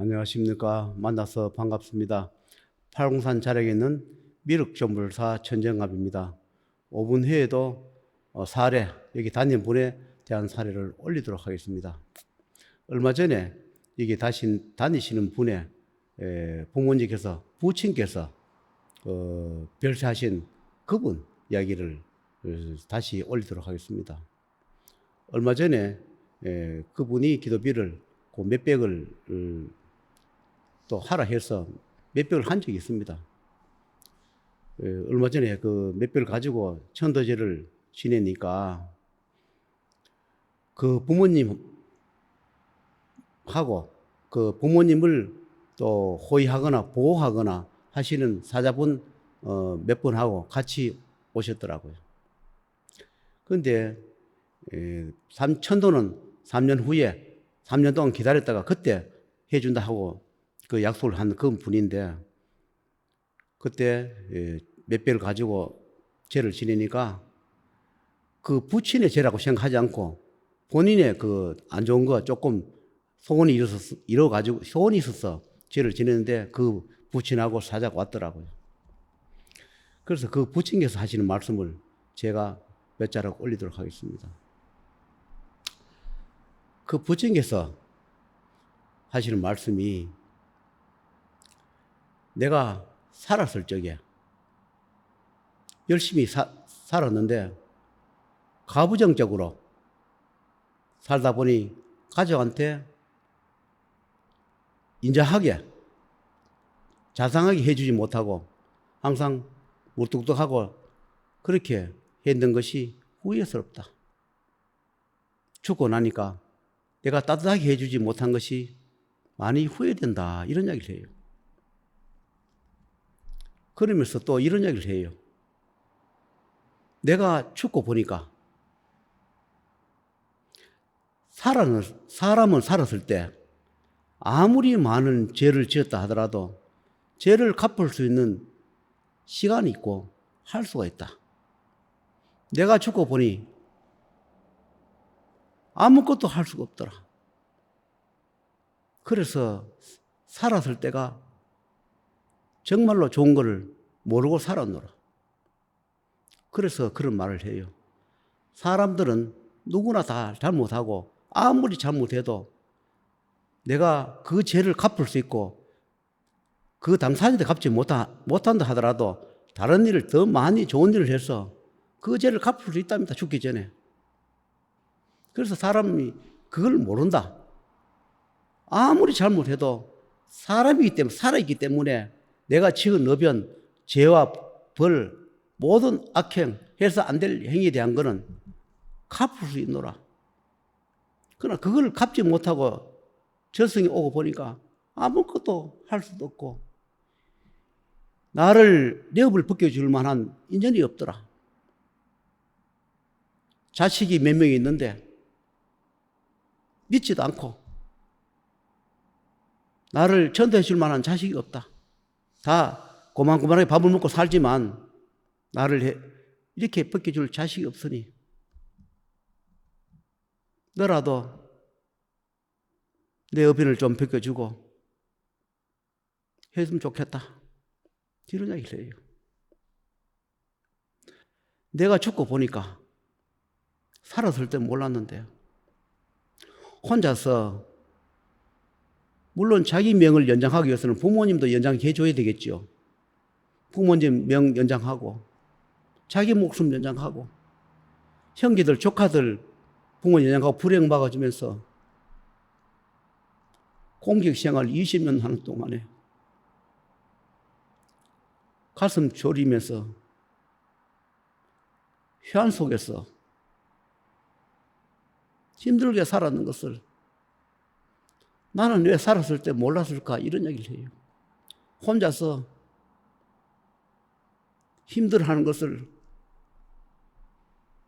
안녕하십니까. 만나서 반갑습니다. 팔공산 자락에 있는 미륵전불사 천정갑입니다. 5분 후에도 사례, 여기 다니는 분에 대한 사례를 올리도록 하겠습니다. 얼마 전에 여기 다니시는 분의 부모님께서, 부친께서 별세하신 그분 이야기를 다시 올리도록 하겠습니다. 얼마 전에 그분이 기도비를 그 몇백을 또 하라 해서 몇백을 한 적이 있습니다. 얼마 전에 그 몇백을 가지고 천도제를 지내니까 그 부모님하고 그 부모님을 또 호의하거나 보호하거나 하시는 사자분 몇 분하고 같이 오셨더라고요. 그런데 천도는 3년 후에 3년 동안 기다렸다가 그때 해준다 하고 그 약속을 한 그 분인데 그때 몇 배를 가지고 죄를 지내니까 그 부친의 죄라고 생각하지 않고 본인의 그 안 좋은 거 조금 소원이 이뤄가지고 소원이 있어서 죄를 지내는데 그 부친하고 사자가 왔더라고요. 그래서 그 부친께서 하시는 말씀을 제가 몇 자락 올리도록 하겠습니다. 그 부친께서 하시는 말씀이 내가 살았을 적에 열심히 살았는데 가부장적으로 살다 보니 가족한테 인자하게 자상하게 해주지 못하고 항상 무뚝뚝하고 그렇게 했던 것이 후회스럽다. 죽고 나니까 내가 따뜻하게 해주지 못한 것이 많이 후회된다. 이런 이야기를 해요. 그러면서 또 이런 이야기를 해요. 내가 죽고 보니까 사람은 살았을 때 아무리 많은 죄를 지었다 하더라도 죄를 갚을 수 있는 시간이 있고 할 수가 있다. 내가 죽고 보니 아무것도 할 수가 없더라. 그래서 살았을 때가 정말로 좋은 거를 모르고 살았노라. 그래서 그런 말을 해요. 사람들은 누구나 다 잘못하고 아무리 잘못해도 내가 그 죄를 갚을 수 있고 그 당사자한테 갚지 못한다 하더라도 다른 일을 더 많이 좋은 일을 해서 그 죄를 갚을 수 있답니다. 죽기 전에. 그래서 사람이 그걸 모른다. 아무리 잘못해도 사람이기 때문에 살아있기 때문에 내가 지은 너변, 죄와 벌, 모든 악행, 해서 안 될 행위에 대한 거는 갚을 수 있노라. 그러나 그걸 갚지 못하고 저승이 오고 보니까 아무것도 할 수도 없고 나를 뇌업을 벗겨줄 만한 인연이 없더라. 자식이 몇 명이 있는데 믿지도 않고 나를 전도해 줄 만한 자식이 없다. 다 고만고만하게 밥을 먹고 살지만 나를 이렇게 벗겨줄 자식이 없으니 너라도 내 어빈을 좀 벗겨주고 했으면 좋겠다. 이런 이야기를 해요. 내가 죽고 보니까 살았을 때 몰랐는데요. 혼자서 물론 자기 명을 연장하기 위해서는 부모님도 연장해 줘야 되겠죠. 부모님 명 연장하고 자기 목숨 연장하고 형제들 조카들 부모 연장하고 불행 막아주면서 공직 생활 20년 하는 동안에 가슴 졸이면서 회한 속에서 힘들게 살았는 것을 나는 왜 살았을 때 몰랐을까 이런 얘기를 해요. 혼자서 힘들어하는 것을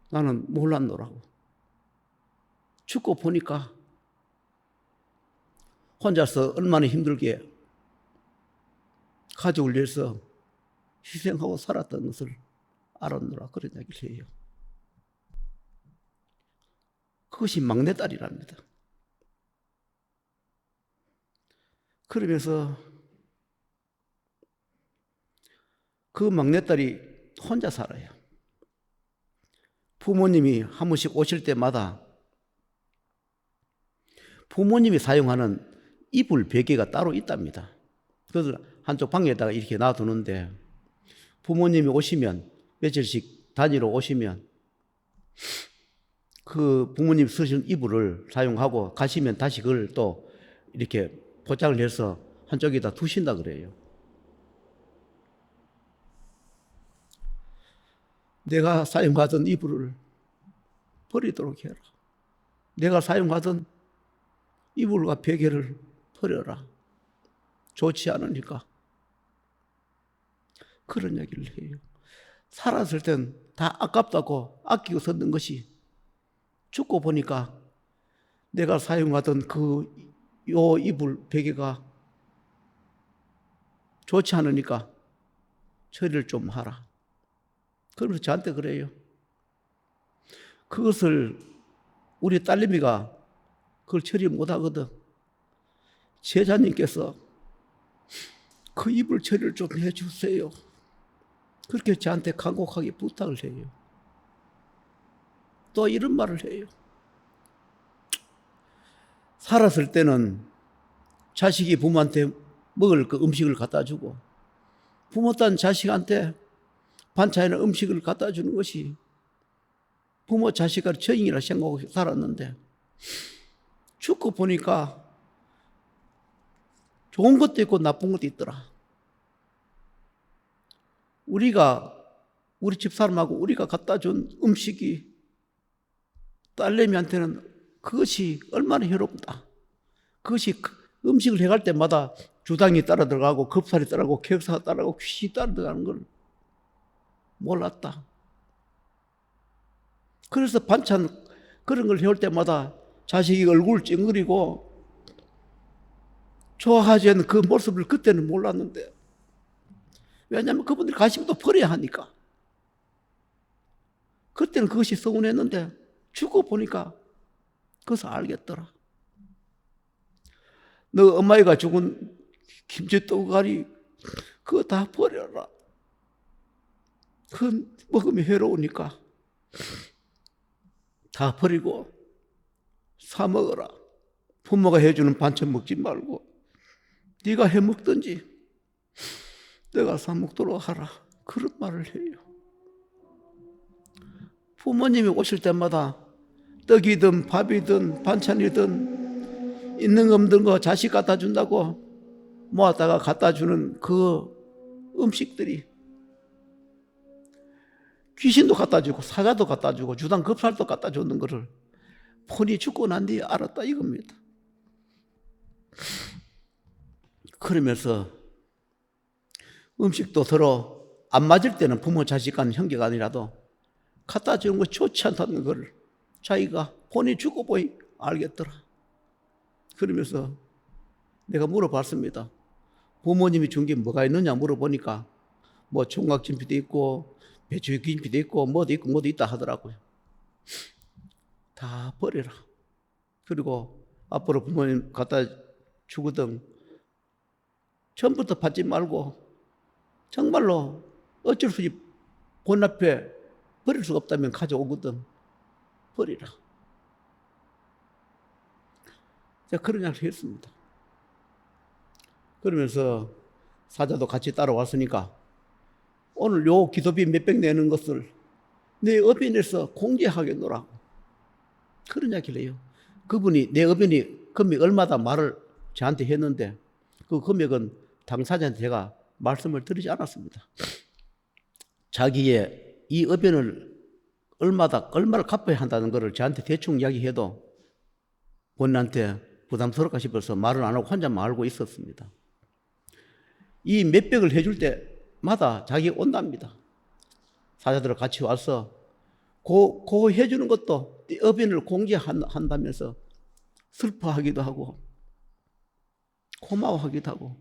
나는 몰랐노라고. 죽고 보니까 혼자서 얼마나 힘들게 가족을 위해서 희생하고 살았던 것을 알았노라. 그런 얘기를 해요. 그것이 막내딸이랍니다. 그러면서 그 막내딸이 혼자 살아요. 부모님이 한 번씩 오실 때마다 부모님이 사용하는 이불 베개가 따로 있답니다. 그래서 한쪽 방에다가 이렇게 놔두는데 부모님이 오시면 며칠씩 단위로 오시면 그 부모님 쓰신 이불을 사용하고 가시면 다시 그걸 또 이렇게 포장을 해서 한쪽에다 두신다 그래요. 내가 사용하던 이불을 버리도록 해라. 내가 사용하던 이불과 베개를 버려라. 좋지 않으니까. 그런 얘기를 해요. 살았을 땐 다 아깝다고 아끼고 썼던 것이 죽고 보니까 내가 사용하던 요 이불 베개가 좋지 않으니까 처리를 좀 하라. 그러면서 저한테 그래요. 그것을 우리 딸내미가 그걸 처리 못하거든. 제자님께서 그 이불 처리를 좀 해주세요. 그렇게 저한테 간곡하게 부탁을 해요. 또 이런 말을 해요. 살았을 때는 자식이 부모한테 먹을 그 음식을 갖다 주고 부모 딴 자식한테 반찬이나 음식을 갖다 주는 것이 부모 자식과 정이라 생각하고 살았는데 죽고 보니까 좋은 것도 있고 나쁜 것도 있더라. 우리 집사람하고 우리가 갖다 준 음식이 딸내미한테는 그것이 얼마나 해롭다. 그것이 음식을 해갈 때마다 주당이 따라 들어가고 겁살이 따라가고 객사가 따라가고 귀신이 따라 들어가는 걸 몰랐다. 그래서 반찬 그런 걸 해올 때마다 자식이 얼굴을 찡그리고 좋아하지 않는 그 모습을 그때는 몰랐는데 왜냐하면 그분들이 가시면 또 버려야 하니까. 그때는 그것이 서운했는데 죽고 보니까 그것을 알겠더라. 너 엄마가 죽은 김치떡가리 그거 다 버려라. 그건 먹으면 해로우니까 다 버리고 사 먹어라. 부모가 해주는 반찬 먹지 말고 네가 해 먹든지 내가 사 먹도록 하라. 그런 말을 해요. 부모님이 오실 때마다 떡이든 밥이든 반찬이든 있는 거 없는 거 자식 갖다 준다고 모았다가 갖다 주는 그 음식들이 귀신도 갖다 주고 사자도 갖다 주고 주당 겁살도 갖다 주는 것을 폰이 죽고 난 뒤에 알았다 이겁니다. 그러면서 음식도 서로 안 맞을 때는 부모 자식 간 형제가 아니라도 갖다 주는 거 좋지 않다는 걸 자기가 폰이 죽고 보니 알겠더라. 그러면서 내가 물어봤습니다. 부모님이 준 게 뭐가 있느냐 물어보니까 뭐 총각진피도 있고 배추김피도 있고 뭐도 있고 뭐도 있다 하더라고요. 다 버려라. 그리고 앞으로 부모님 갖다 주거든 처음부터 받지 말고 정말로 어쩔 수 없이 본 앞에 버릴 수가 없다면 가져오거든 버리라. 제가 그런 이야기를 했습니다. 그러면서 사자도 같이 따라왔으니까 오늘 요 기도비 몇백 내는 것을 내 업인에서 공개하겠노라고 그런 이야기를 해요. 그분이 내 업인이 금액 얼마다 말을 저한테 했는데 그 금액은 당사자한테 제가 말씀을 드리지 않았습니다. 자기의 이 업인을 얼마를 갚아야 한다는 것을 저한테 대충 이야기해도 본인한테 부담스럽까 싶어서 말을 안 하고 혼자만 알고 있었습니다. 이 몇백을 해줄 때마다 자기 온답니다. 사자들을 같이 와서 그 해주는 것도 업인을 공개한다면서 슬퍼하기도 하고 고마워하기도 하고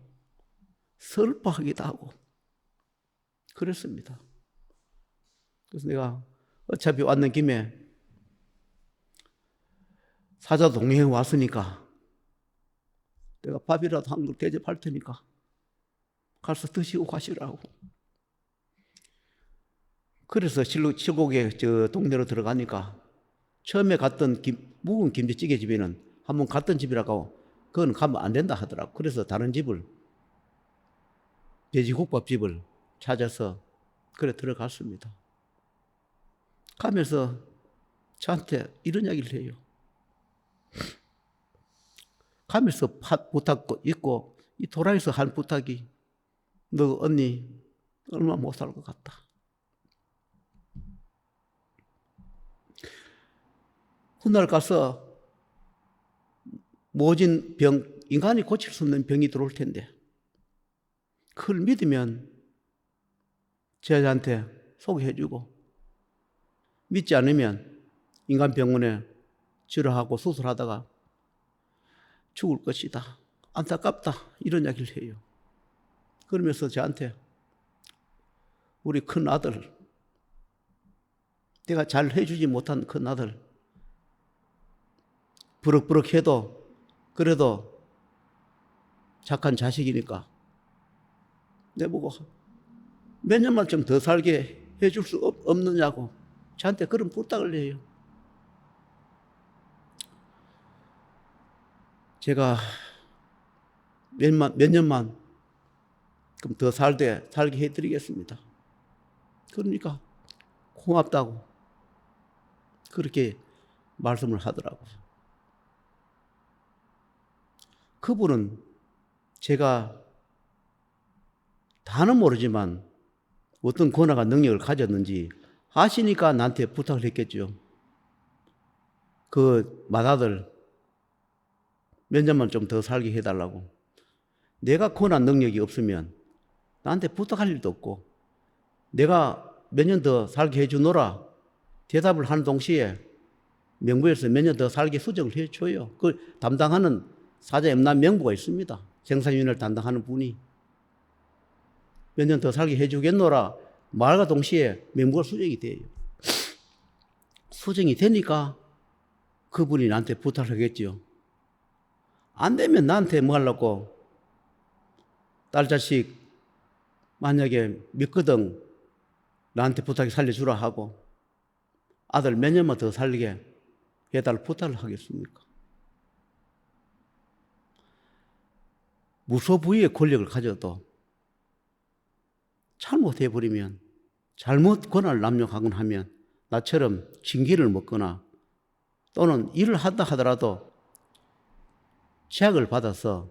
슬퍼하기도 하고 그랬습니다. 그래서 내가 어차피 왔는 김에 사자 동행에 왔으니까 내가 밥이라도 한 그릇 대접할 테니까 가서 드시고 가시라고. 그래서 칠곡에 저 동네로 들어가니까 처음에 갔던 묵은 김치찌개 집에는 한번 갔던 집이라고 그건 가면 안 된다 하더라고. 그래서 다른 집을, 돼지국밥집을 찾아서 그래 들어갔습니다. 가면서 저한테 이런 이야기를 해요. 가면서 부탁 있고 이 도라에서 한 부탁이, 너 언니 얼마 못 살 것 같다. 훗날 가서 모진 병, 인간이 고칠 수 없는 병이 들어올 텐데 그걸 믿으면 제자한테 소개해주고, 믿지 않으면 인간병원에 치료하고 수술하다가 죽을 것이다. 안타깝다. 이런 이야기를 해요. 그러면서 저한테 우리 큰 아들, 내가 잘 해주지 못한 큰 아들, 버럭버럭 해도 그래도 착한 자식이니까 내보고 몇 년만 좀 더 살게 해줄 수 없느냐고 저한테 그런 부탁을 해요. 제가 몇 년만 그럼 더 살게 해드리겠습니다. 그러니까 고맙다고 그렇게 말씀을 하더라고요. 그분은 제가 다는 모르지만 어떤 권한과 능력을 가졌는지 아시니까 나한테 부탁을 했겠죠. 그 맏아들 몇 년만 좀 더 살게 해달라고. 내가 권한 능력이 없으면 나한테 부탁할 일도 없고, 내가 몇 년 더 살게 해주노라 대답을 하는 동시에 명부에서 몇 년 더 살게 수정을 해줘요. 그 담당하는 사자임남 명부가 있습니다. 생산위원회를 담당하는 분이 몇 년 더 살게 해주겠노라 말과 동시에 명부가 수정이 돼요. 수정이 되니까 그분이 나한테 부탁을 하겠죠. 안 되면 나한테 뭐 하려고, 딸 자식 만약에 믿거든 나한테 부탁해 살려주라 하고 아들 몇 년만 더 살게 해달라고 부탁을 하겠습니까? 무소부위의 권력을 가져도 잘못해버리면, 잘못 권한을 남용하거나 하면 나처럼 징계를 먹거나 또는 일을 한다 하더라도 제약을 받아서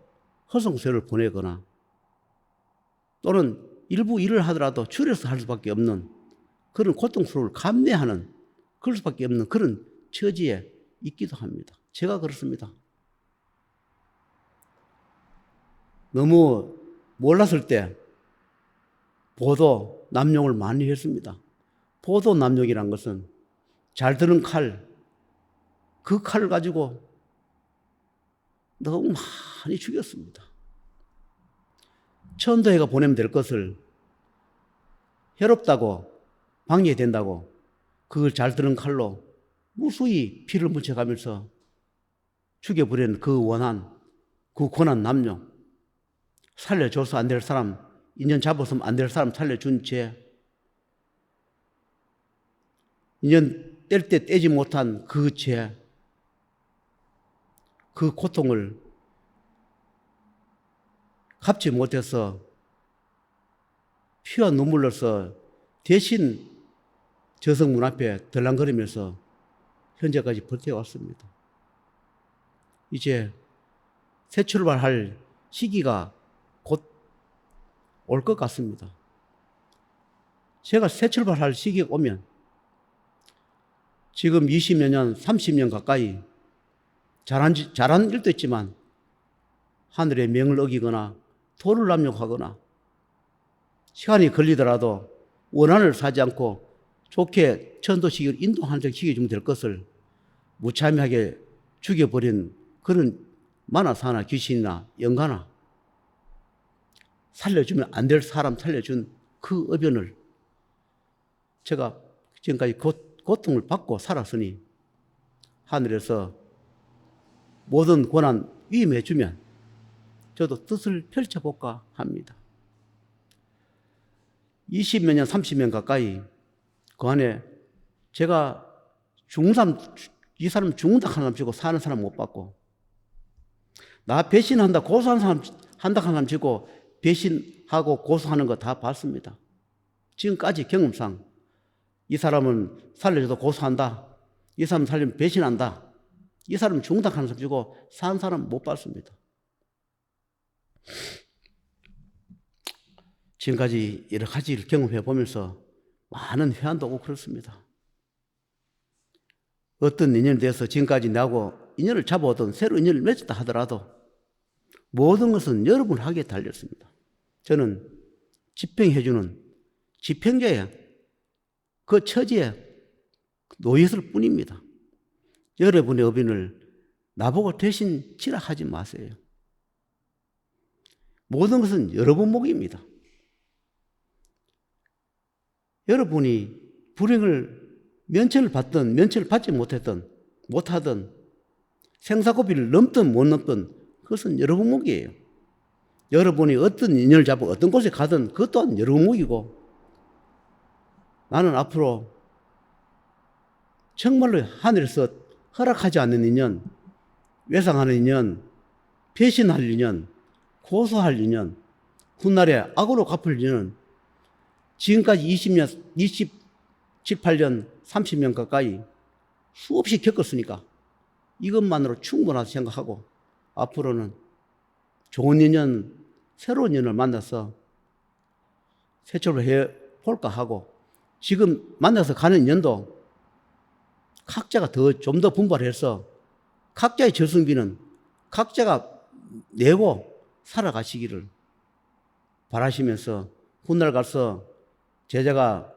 허송세를 보내거나 또는 일부 일을 하더라도 줄여서 할 수밖에 없는 그런 고통스러움을 감내하는 그럴 수밖에 없는 그런 처지에 있기도 합니다. 제가 그렇습니다. 너무 몰랐을 때 보도 남용을 많이 했습니다. 보도 남용이란 것은 잘 드는 칼, 그 칼을 가지고 너무 많이 죽였습니다. 천도해가 보내면 될 것을 해롭다고 방해된다고 그걸 잘 드는 칼로 무수히 피를 묻혀가면서 죽여버리는 그 원한, 그 권한 남용, 살려줘서 안 될 사람, 인연 잡았으면 안 될 사람 살려준 죄, 인연 뗄 때 떼지 못한 그 죄, 그 고통을 갚지 못해서 피와 눈물로서 대신 저승문 앞에 덜랑거리면서 현재까지 버텨왔습니다. 이제 새 출발할 시기가 곧 올 것 같습니다. 제가 새 출발할 시기가 오면 지금 20여 년, 30년 가까이 잘한 일도 있지만 하늘의 명을 어기거나 도를 남용하거나 시간이 걸리더라도 원한을 사지 않고 좋게 천도시기를 인도하는 데 시켜주면 될 것을 무참하게 죽여버린 그런 만화사나 귀신이나 영가나 살려주면 안 될 사람 살려준 그 의변을 제가 지금까지 고통을 받고 살았으니 하늘에서 모든 고난 위임해주면 저도 뜻을 펼쳐볼까 합니다. 20몇 년, 30년 가까이 그 안에 제가 죽는 사람, 이 사람 죽는다 하는 사람 치고 사는 사람 못 봤고, 나 배신한다, 고소하는 사람, 한다 하는 사람 치고 배신하고 고소하는 거 다 봤습니다. 지금까지 경험상 이 사람은 살려줘도 고소한다, 이 사람은 살리면 배신한다, 이 사람은 죽는다 하는 사람 치고 사는 사람 못 봤습니다. 지금까지 여러 가지를 경험해 보면서 많은 회한도 오고 그렇습니다. 어떤 인연에 대해서 지금까지 나하고 인연을 잡아오던 새로 인연을 맺었다 하더라도 모든 것은 여러분 하기에 달렸습니다. 저는 집행해주는 집행자의 그 처지에 놓였을 뿐입니다. 여러분의 업인을 나보고 대신 지라 하지 마세요. 모든 것은 여러분 몫입니다. 여러분이 불행을 면책을 받든 면책을 받지 못하든 생사고비를 넘든 못 넘든 그것은 여러분 몫이에요. 여러분이 어떤 인연을 잡고 어떤 곳에 가든 그것 또한 여러분 몫이고, 나는 앞으로 정말로 하늘에서 허락하지 않는 인연, 외상하는 인연, 배신할 인연, 고소할 인연, 훗날에 악으로 갚을 인연, 지금까지 20년, 18년, 30년 가까이 수없이 겪었으니까 이것만으로 충분하다 생각하고 앞으로는 좋은 인연, 새로운 인연을 만나서 세척을 해볼까 하고, 지금 만나서 가는 인연도 각자가 좀 더 분발해서 각자의 저승비는 각자가 내고 살아가시기를 바라시면서 훗날 가서 제자가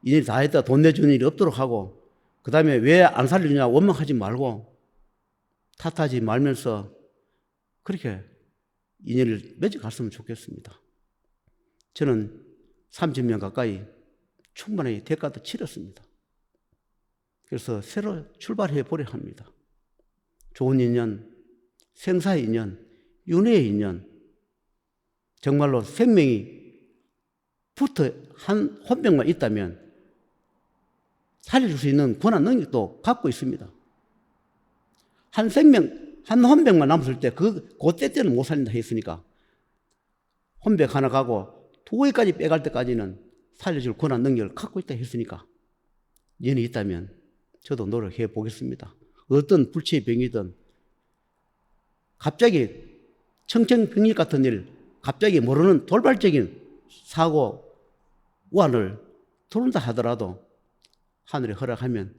인연이 다 했다 돈 내주는 일이 없도록 하고, 그 다음에 왜 안 살리느냐 원망하지 말고 탓하지 말면서 그렇게 인연을 맺어갔으면 좋겠습니다. 저는 30년 가까이 충분히 대가도 치렀습니다. 그래서 새로 출발해 보려 합니다. 좋은 인연, 생사의 인연, 윤회의 인연, 정말로 생명이 붙어 한 혼병만 있다면 살려줄 수 있는 권한 능력도 갖고 있습니다. 한 생명, 한 혼병만 남았을 때 그때 때는 못 살린다 했으니까 혼병 하나 가고 두 개까지 빼갈 때까지는 살려줄 권한 능력을 갖고 있다 했으니까 인연이 있다면 저도 노력해 보겠습니다. 어떤 불치의 병이든 갑자기 청천벽력 같은 일, 갑자기 모르는 돌발적인 사고, 우환을 들어온다 하더라도 하늘이 허락하면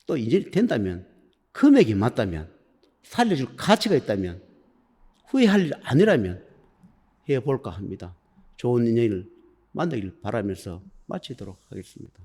또 인연이 된다면, 금액이 맞다면, 살려줄 가치가 있다면, 후회할 일 아니라면 해볼까 합니다. 좋은 인연을 만나길 바라면서 마치도록 하겠습니다.